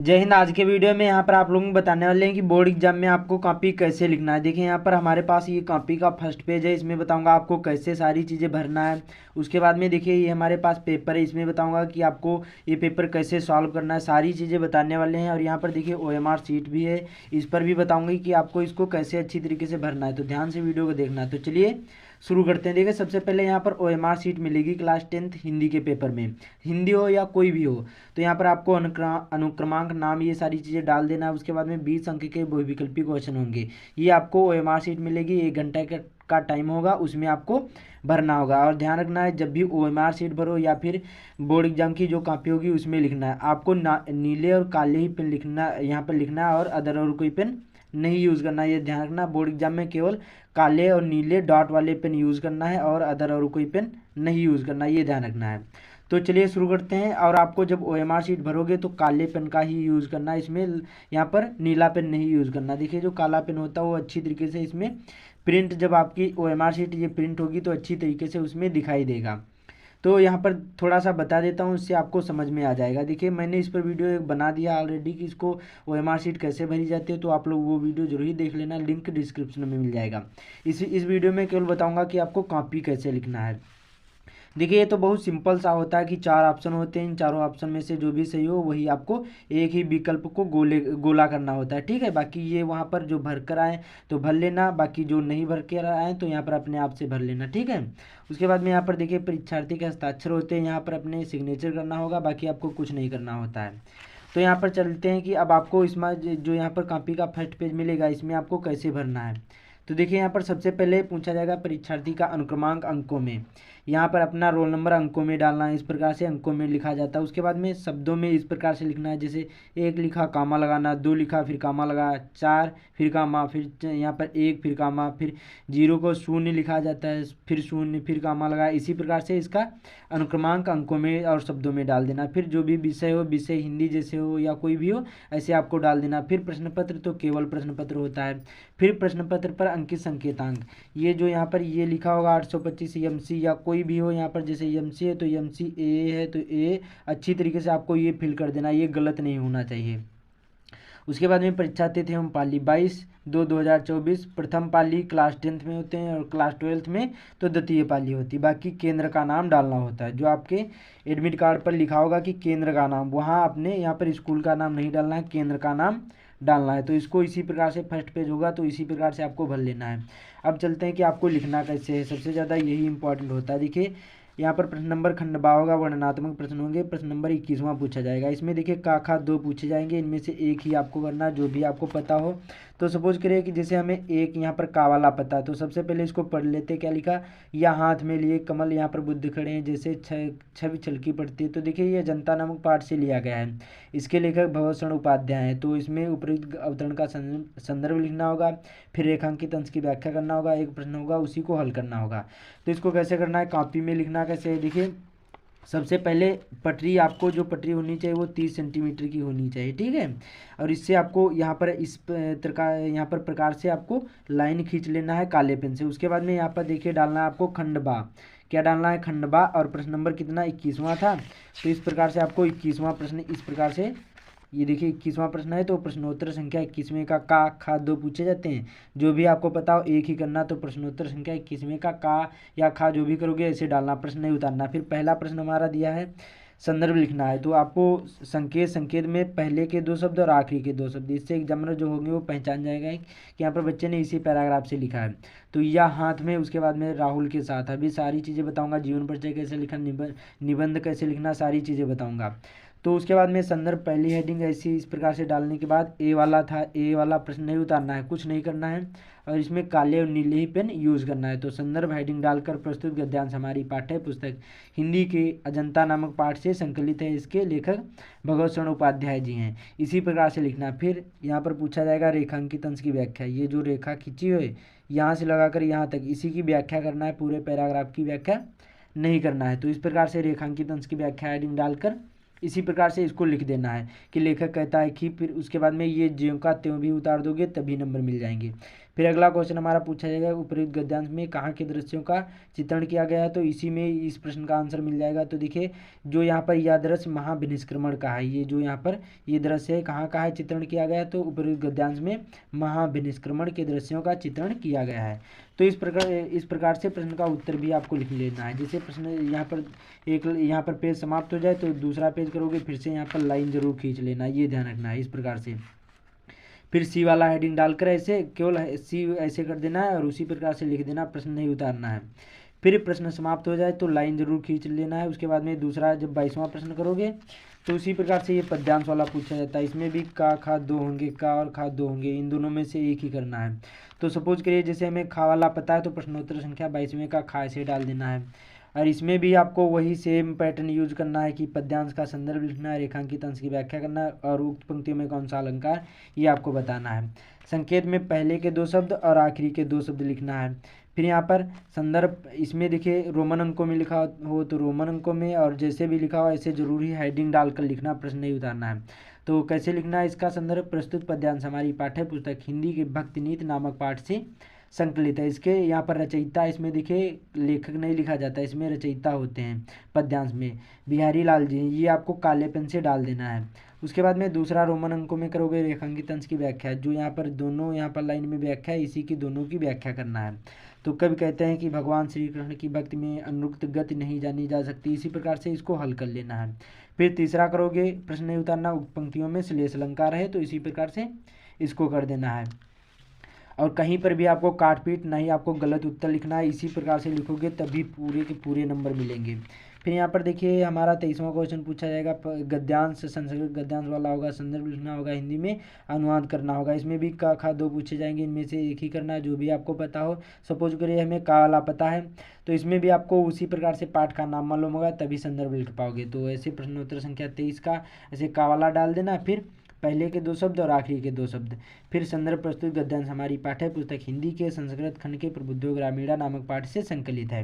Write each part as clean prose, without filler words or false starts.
जय हिंद। आज के वीडियो में यहाँ पर आप लोगों को बताने वाले हैं कि बोर्ड एग्जाम में आपको कॉपी कैसे लिखना है। देखिए यहाँ पर हमारे पास ये कॉपी का फर्स्ट पेज है। इसमें बताऊंगा आपको कैसे सारी चीज़ें भरना है। उसके बाद में देखिए ये हमारे पास पेपर है। इसमें बताऊंगा कि आपको ये पेपर कैसे सॉल्व करना है, सारी चीज़ें बताने वाले हैं। और यहाँ पर देखिए OMR शीट भी है, इस पर भी बताऊँगी कि आपको इसको कैसे अच्छी तरीके से भरना है। तो ध्यान से वीडियो को देखना है। तो चलिए शुरू करते हैं। देखिए सबसे पहले यहाँ पर OMR शीट मिलेगी क्लास 10th हिंदी के पेपर में, हिंदी हो या कोई भी हो। तो यहाँ पर आपको अनुक्रमांक, नाम, ये सारी चीज़ें डाल देना है। उसके बाद में 20 अंक के बहुविकल्पी क्वेश्चन होंगे। ये आपको OMR शीट मिलेगी, 1 घंटे का टाइम होगा, उसमें आपको भरना होगा। और ध्यान रखना है, जब भी OMR शीट भरो या फिर बोर्ड एग्जाम की जो कॉपी होगी उसमें लिखना है आपको नीले और काले ही पेन लिखना, यहाँ पर लिखना है, और अदर और कोई पेन नहीं यूज़ करना है। ये ध्यान रखना, बोर्ड एग्जाम में केवल काले और नीले डॉट वाले पेन यूज़ करना है और अदर और कोई पेन नहीं यूज़ करना है, ये ध्यान रखना है। तो चलिए शुरू करते हैं। और आपको जब OMR शीट भरोगे तो काले पेन का ही यूज़ करना है, इसमें यहाँ पर नीला पेन नहीं यूज़ करना। देखिए जो काला पेन होता है वो अच्छी तरीके से इसमें प्रिंट, जब आपकी OMR शीट ये प्रिंट होगी तो अच्छी तरीके से उसमें दिखाई देगा। तो यहाँ पर थोड़ा सा बता देता हूँ, इससे आपको समझ में आ जाएगा। देखिए मैंने इस पर वीडियो एक बना दिया ऑलरेडी कि इसको OMR शीट कैसे भरी जाती है, तो आप लोग वो वीडियो जरूर ही देख लेना, लिंक डिस्क्रिप्शन में मिल जाएगा। इस वीडियो में केवल बताऊँगा कि आपको कॉपी कैसे लिखना है। देखिए ये तो बहुत सिंपल सा होता है कि 4 ऑप्शन होते हैं, इन चारों ऑप्शन में से जो भी सही हो वही आपको एक ही विकल्प को गोला करना होता है, ठीक है। बाकी ये वहाँ पर जो भर कर आए तो भर लेना, बाकी जो नहीं भर कर आए तो यहाँ पर अपने आप से भर लेना, ठीक है। उसके बाद में यहाँ पर देखिए परीक्षार्थी के हस्ताक्षर होते हैं, यहाँ पर अपने सिग्नेचर करना होगा, बाकी आपको कुछ नहीं करना होता है। तो यहाँ पर चलते हैं कि अब आपको इसमें जो यहाँ पर कॉपी का फर्स्ट पेज मिलेगा इसमें आपको कैसे भरना है। तो देखिए यहाँ पर सबसे पहले पूछा जाएगा परीक्षार्थी का अनुक्रमांक अंकों में, यहाँ पर अपना रोल नंबर अंकों में डालना है, इस प्रकार से अंकों में लिखा जाता है। उसके बाद में शब्दों में इस प्रकार से लिखना है, जैसे 1 लिखा कामा लगाना, 2 लिखा फिर कामा लगा, 4 फिर कामा, फिर यहाँ पर 1 फिर कामा, फिर 0 को 0 लिखा जाता है, फिर 0 फिर कामा लगा। इसी प्रकार से इसका अनुक्रमांक अंकों में और शब्दों में डाल देना। फिर जो भी विषय हो, विषय हिंदी जैसे हो या कोई भी हो, ऐसे आपको डाल देना। फिर प्रश्न पत्र तो केवल प्रश्न पत्र होता है। फिर प्रश्न पत्र पर अंकित संकेतांक, ये जो यहाँ पर ये लिखा होगा 825 EMC या कोई भी हो, यहाँ पर जैसे EMC है तो EMC A है तो A, अच्छी तरीके से आपको ये फिल कर देना, ये गलत नहीं होना चाहिए। उसके बाद में परीक्षा तिथि एवं पाली 22/2/2024, प्रथम पाली क्लास 10th में होते हैं और क्लास 12th में तो द्वितीय पाली होती है। बाकी केंद्र का नाम डालना होता है, जो आपके एडमिट कार्ड पर लिखा होगा कि केंद्र का नाम, वहाँ आपने यहाँ पर स्कूल का नाम नहीं डालना है, केंद्र का नाम डालना है। तो इसको इसी प्रकार से फर्स्ट पेज होगा तो इसी प्रकार से आपको भर लेना है। अब चलते हैं कि आपको लिखना कैसे है, सबसे ज़्यादा यही इंपॉर्टेंट होता है। देखिए यहाँ पर प्रश्न नंबर खंड बा होगा, वर्णनात्मक प्रश्न होंगे। प्रश्न नंबर 21वां पूछा जाएगा, इसमें देखिए का खा 2 पूछे जाएंगे, इनमें से एक ही आपको करना जो भी आपको पता हो। तो सपोज करिए कि जैसे हमें एक यहाँ पर का वाला पता है, तो सबसे पहले इसको पढ़ लेते। क्या लिखा, या हाथ में लिए कमल, यहाँ पर बुद्ध खड़े हैं, जैसे छवि छलकी पड़ती है। तो देखिए ये जनता नामक पाठ से लिया गया है, इसके लेखक भगवत शरण उपाध्याय हैं। तो इसमें उपयुक्त अवतरण का संदर्भ लिखना होगा, फिर रेखांकित अंश की व्याख्या करना होगा, एक प्रश्न होगा उसी को हल करना होगा। तो इसको कैसे करना है, कॉपी में लिखना कैसे है। देखिए सबसे पहले पटरी, आपको जो पटरी होनी चाहिए वो 30 सेंटीमीटर की होनी चाहिए, ठीक है। और इससे आपको यहाँ पर इस प्रकार से आपको लाइन खींच लेना है काले पेन से। उसके बाद में यहाँ पर देखिए डालना है आपको खंडबा, क्या डालना है, खंडबा। और प्रश्न नंबर कितना, 21वां था, तो इस प्रकार से आपको 21वां प्रश्न इस प्रकार से, ये देखिए 21वां प्रश्न है तो प्रश्नोत्तर संख्या 21वें का खा 2 पूछे जाते हैं। जो भी आपको पता हो एक ही करना, तो प्रश्नोत्तर संख्या 21वें का या खा जो भी करोगे ऐसे डालना, प्रश्न नहीं उतारना। फिर पहला प्रश्न हमारा दिया है संदर्भ लिखना है, तो आपको संकेत में पहले के 2 शब्द और आखिरी के 2 शब्द, इससे एग्जामिनर जो होंगे वो पहचान जाएगा कि यहाँ पर बच्चे ने इसी पैराग्राफ से लिखा है। तो यह हाथ में, उसके बाद में राहुल के साथ, अभी सारी चीज़ें बताऊंगा, जीवन परिचय कैसे लिखना, निबंध कैसे लिखना, सारी चीज़ें बताऊंगा। तो उसके बाद में संदर्भ पहली हेडिंग ऐसी इस प्रकार से डालने के बाद ए वाला था, ए वाला प्रश्न नहीं उतारना है, कुछ नहीं करना है, और इसमें काले और नीले ही पेन यूज़ करना है। तो संदर्भ हेडिंग डालकर प्रस्तुत गद्यांश हमारी पाठ्य पुस्तक हिंदी के अजंता नामक पाठ से संकलित है, इसके लेखक भगवत शरण उपाध्याय जी हैं, इसी प्रकार से लिखना। फिर यहाँ पर पूछा जाएगा रेखांकित अंश की व्याख्या, ये जो रेखा खींची हुई यहाँ से लगाकर यहाँ तक, इसी की व्याख्या करना है, पूरे पैराग्राफ की व्याख्या नहीं करना है। तो इस प्रकार से रेखांकित अंश की व्याख्या हेडिंग डालकर इसी प्रकार से इसको लिख देना है कि लेखक कहता है कि, फिर उसके बाद में ये ज्यों का त्यों भी उतार दोगे तभी नंबर मिल जाएंगे। फिर अगला क्वेश्चन हमारा पूछा जाएगा उपरोक्त गद्यांश में कहाँ के दृश्यों का चित्रण किया गया है, तो इसी में इस प्रश्न का आंसर मिल जाएगा। तो देखिए जो यहाँ पर यह दृश्य महाविनिष्क्रमण का है, ये जो यहाँ पर ये दृश्य है कहाँ का है चित्रण किया गया है, तो उपरोक्त गद्यांश में महाविनिष्क्रमण के दृश्यों का चित्रण किया गया है। तो इस प्रकार से प्रश्न का उत्तर भी आपको लिख लेना है। जैसे प्रश्न यहाँ पर पेज समाप्त हो जाए तो दूसरा पेज करोगे, फिर से यहाँ पर लाइन जरूर खींच लेना, ये ध्यान रखना है। इस प्रकार से फिर सी वाला हेडिंग डालकर ऐसे केवल सी ऐसे कर देना है और उसी प्रकार से लिख देना, प्रश्न नहीं उतारना है। फिर प्रश्न समाप्त हो जाए तो लाइन जरूर खींच लेना है। उसके बाद में दूसरा जब 22वां प्रश्न करोगे तो उसी प्रकार से ये पद्यांश वाला पूछा जाता है। इसमें भी का खा दो होंगे, का और खा दो होंगे, इन दोनों में से एक ही करना है। तो सपोज करिए जैसे हमें खा वाला पता है तो प्रश्नोत्तर संख्या 22वें का खा ऐसे डाल देना है। और इसमें भी आपको वही सेम पैटर्न यूज करना है कि पद्यांश का संदर्भ लिखना है, रेखांकित अंश की व्याख्या करना है और उक्त पंक्तियों में कौन सा अलंकार ये आपको बताना है। संकेत में पहले के 2 शब्द और आखिरी के 2 शब्द लिखना है। फिर यहाँ पर संदर्भ इसमें देखिए रोमन अंकों में लिखा हो तो रोमन अंकों में, और जैसे भी लिखा हो ऐसे जरूरी हेडिंग डालकर लिखना, प्रश्न नहीं उतारना है। तो कैसे लिखना है इसका संदर्भ, प्रस्तुत पद्यांश हमारी पाठ्य पुस्तक हिंदी के भक्तिनीत नामक पाठ से संकलित है। इसके यहाँ पर रचयिता, इसमें देखिए लेखक नहीं लिखा जाता, इसमें रचयिता होते हैं पद्यांश में बिहारी लाल जी, ये आपको काले पेन से डाल देना है। उसके बाद में दूसरा रोमन अंकों में करोगे रेखांकित अंश की व्याख्या, जो यहाँ पर दोनों यहाँ पर लाइन में व्याख्या है, इसी की दोनों की व्याख्या करना है। तो कभी कहते हैं कि भगवान श्री कृष्ण की भक्ति में अनुक्त गति नहीं जानी जा सकती, इसी प्रकार से इसको हल कर लेना है। फिर तीसरा करोगे प्रश्न नहीं उतारना, उक्त पंक्तियों में श्लेष अलंकार है तो इसी प्रकार से इसको कर देना है। और कहीं पर भी आपको काट पीट नहीं, आपको गलत उत्तर लिखना है, इसी प्रकार से लिखोगे तभी पूरे के पूरे नंबर मिलेंगे। फिर यहाँ पर देखिए हमारा 23वां क्वेश्चन पूछा जाएगा, गद्यांश संस्कृत गद्यांश वाला होगा, संदर्भ लिखना होगा, हिंदी में अनुवाद करना होगा। इसमें भी का खा 2 पूछे जाएंगे, इनमें से एक ही करना है जो भी आपको पता हो। सपोज करिए हमें का वाला पता है तो इसमें भी आपको उसी प्रकार से पाठ का नाम मालूम होगा तभी संदर्भ लिख पाओगे। तो ऐसे प्रश्नोत्तर संख्या 23 का ऐसे का वाला डाल देना, फिर पहले के 2 शब्द और आखिरी के 2 शब्द। फिर संदर्भ प्रस्तुत गद्यांश हमारी पाठ्य पुस्तक हिंदी के संस्कृत खंड के प्रबुद्धो ग्रामीणा नामक पाठ से संकलित है।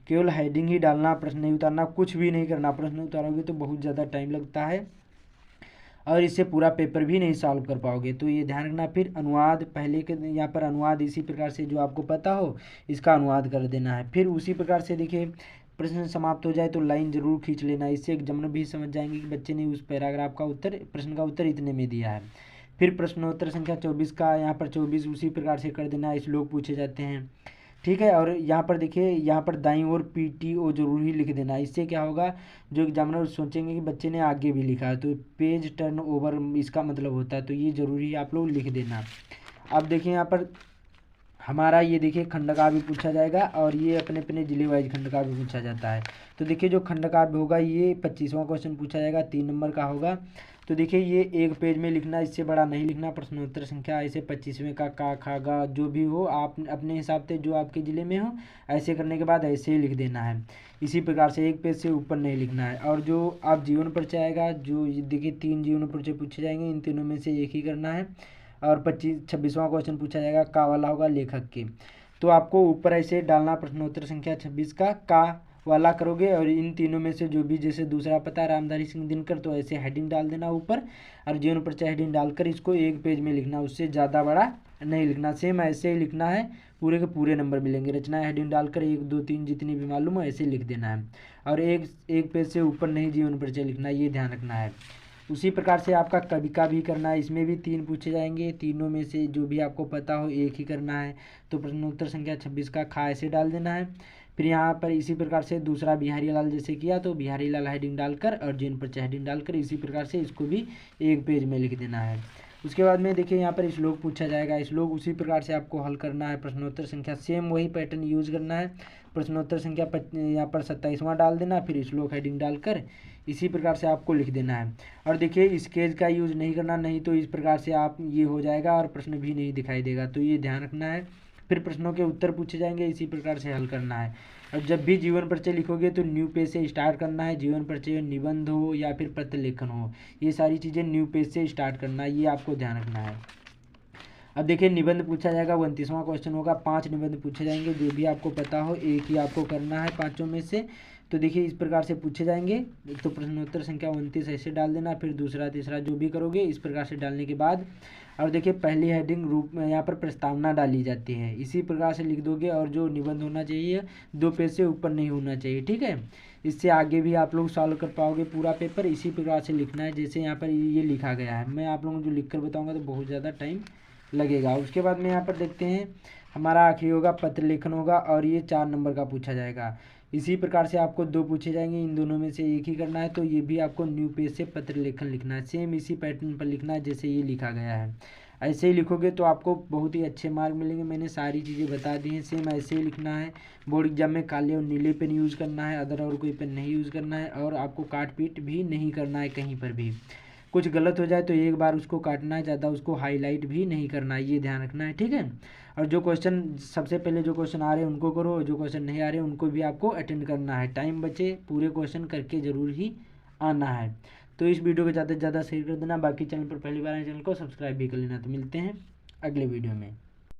केवल हेडिंग ही डालना, प्रश्न नहीं उतारना, कुछ भी नहीं करना। प्रश्न उतारोगे तो बहुत ज़्यादा टाइम लगता है और इससे पूरा पेपर भी नहीं सॉल्व कर पाओगे, तो ये ध्यान रखना। फिर अनुवाद पहले के यहाँ पर अनुवाद इसी प्रकार से जो आपको पता हो इसका अनुवाद कर देना है। फिर उसी प्रकार से देखिए प्रश्न समाप्त हो जाए तो लाइन जरूर खींच लेना, इससे एग्जामिनर भी समझ जाएंगे कि बच्चे ने उस पैराग्राफ का उत्तर, प्रश्न का उत्तर इतने में दिया है। फिर प्रश्नोत्तर संख्या 24 का यहाँ पर 24 उसी प्रकार से कर देना, श्लोक पूछे जाते हैं, ठीक है। और यहाँ पर देखिए यहाँ पर दाईं ओर PTO जरूर ही लिख देना, इससे क्या होगा जो एग्जामिनर सोचेंगे कि बच्चे ने आगे भी लिखा है, तो पेज टर्न ओवर इसका मतलब होता है, तो ये जरूरी आप लोग लिख देना। अब देखिए यहाँ पर हमारा ये देखिए खंड काव्य पूछा जाएगा और ये अपने अपने जिले वाइज खंड काव्य पूछा जाता है। तो देखिए जो खंड काव्य होगा ये 25वां क्वेश्चन पूछा जाएगा, 3 नंबर का होगा। तो देखिए ये एक पेज में लिखना, इससे बड़ा नहीं लिखना। प्रश्नोत्तर संख्या ऐसे 25वें का खा गा जो भी हो आप अपने हिसाब से जो आपके ज़िले में हो ऐसे करने के बाद ऐसे ही लिख देना है। इसी प्रकार से एक पेज से ऊपर नहीं लिखना है। और जो आप जीवन परिचय आएगा, जो देखिए 3 जीवन परिचय पूछे जाएंगे, इन तीनों में से एक ही करना है। और 26वां क्वेश्चन पूछा जाएगा का वाला होगा लेखक के, तो आपको ऊपर ऐसे डालना प्रश्नोत्तर संख्या 26 का वाला करोगे और इन तीनों में से जो भी, जैसे दूसरा पता रामधारी सिंह दिनकर, तो ऐसे हेडिंग डाल देना ऊपर और जीवन परिचय हेडिंग डालकर इसको एक पेज में लिखना, उससे ज़्यादा बड़ा नहीं लिखना। सेम ऐसे ही लिखना है, पूरे के पूरे नंबर मिलेंगे। रचना हेडिंग डालकर 1 2 3 जितनी भी मालूम हो ऐसे लिख देना है और एक पेज से ऊपर नहीं जीवन परिचय लिखना, ये ध्यान रखना है। उसी प्रकार से आपका कवि का भी करना है, इसमें भी 3 पूछे जाएंगे, तीनों में से जो भी आपको पता हो एक ही करना है। तो प्रश्नोत्तर संख्या 26 का खा ऐसे डाल देना है। फिर यहाँ पर इसी प्रकार से दूसरा बिहारी लाल जैसे किया तो बिहारी लाल हेडिंग डालकर और जीवन परिचय हेडिंग डालकर इसी प्रकार से इसको भी एक पेज में लिख देना है। उसके बाद में देखिए यहाँ पर श्लोक पूछा जाएगा, श्लोक उसी प्रकार से आपको हल करना है। प्रश्नोत्तर संख्या सेम वही पैटर्न यूज करना है। प्रश्नोत्तर संख्या यहाँ पर 27वां डाल देना, फिर श्लोक हेडिंग डालकर इसी प्रकार से आपको लिख देना है। और देखिए स्केच का यूज नहीं करना, नहीं तो इस प्रकार से आप ये हो जाएगा और प्रश्न भी नहीं दिखाई देगा, तो ये ध्यान रखना है। फिर प्रश्नों के उत्तर पूछे जाएंगे, इसी प्रकार से हल करना है। और जब भी जीवन परिचय लिखोगे तो न्यू पेज से स्टार्ट करना है। जीवन परिचय निबंध हो या फिर पत्र लेखन हो, ये सारी चीज़ें न्यू पेज से स्टार्ट करना है, ये आपको ध्यान रखना है। अब देखिए निबंध पूछा जाएगा, 29वां क्वेश्चन होगा। 5 निबंध पूछे जाएंगे, जो भी आपको पता हो एक ही आपको करना है 5 में से। तो देखिए इस प्रकार से पूछे जाएंगे। एक तो प्रश्नोत्तर संख्या 29 ऐसे डाल देना, फिर दूसरा तीसरा जो भी करोगे इस प्रकार से डालने के बाद, और देखिए पहली हेडिंग रूप में यहाँ पर प्रस्तावना डाली जाती है, इसी प्रकार से लिख दोगे। और जो निबंध होना चाहिए 2 पेज से ऊपर नहीं होना चाहिए, ठीक है। इससे आगे भी आप लोग सॉल्व कर पाओगे पूरा पेपर। इसी प्रकार से लिखना है जैसे यहाँ पर ये लिखा गया है। मैं आप लोगों को जो लिख कर बताऊँगा तो बहुत ज़्यादा टाइम लगेगा। उसके बाद में यहाँ पर देखते हैं हमारा आखिरी होगा पत्र लेखन होगा, और ये 4 नंबर का पूछा जाएगा। इसी प्रकार से आपको 2 पूछे जाएंगे, इन दोनों में से एक ही करना है। तो ये भी आपको न्यू पेज से पत्र लेखन लिखना है, सेम इसी पैटर्न पर लिखना है जैसे ये लिखा गया है। ऐसे ही लिखोगे तो आपको बहुत ही अच्छे मार्क मिलेंगे। मैंने सारी चीज़ें बता दी हैं, सेम ऐसे ही लिखना है। बोर्ड एग्जाम में काले और नीले पेन यूज़ करना है, अदर और कोई पेन नहीं यूज़ करना है। और आपको काट पीट भी नहीं करना है कहीं पर भी। कुछ गलत हो जाए तो एक बार उसको काटना है, ज़्यादा उसको हाईलाइट भी नहीं करना है, ये ध्यान रखना है, ठीक है। और जो क्वेश्चन सबसे पहले जो क्वेश्चन आ रहे हैं उनको करो, और जो क्वेश्चन नहीं आ रहे हैं उनको भी आपको अटेंड करना है। टाइम बचे पूरे क्वेश्चन करके ज़रूर ही आना है। तो इस वीडियो को ज़्यादा से ज़्यादा शेयर कर देना। बाकी चैनल पर पहली बार आए चैनल को सब्सक्राइब भी कर लेना। तो मिलते हैं अगले वीडियो में।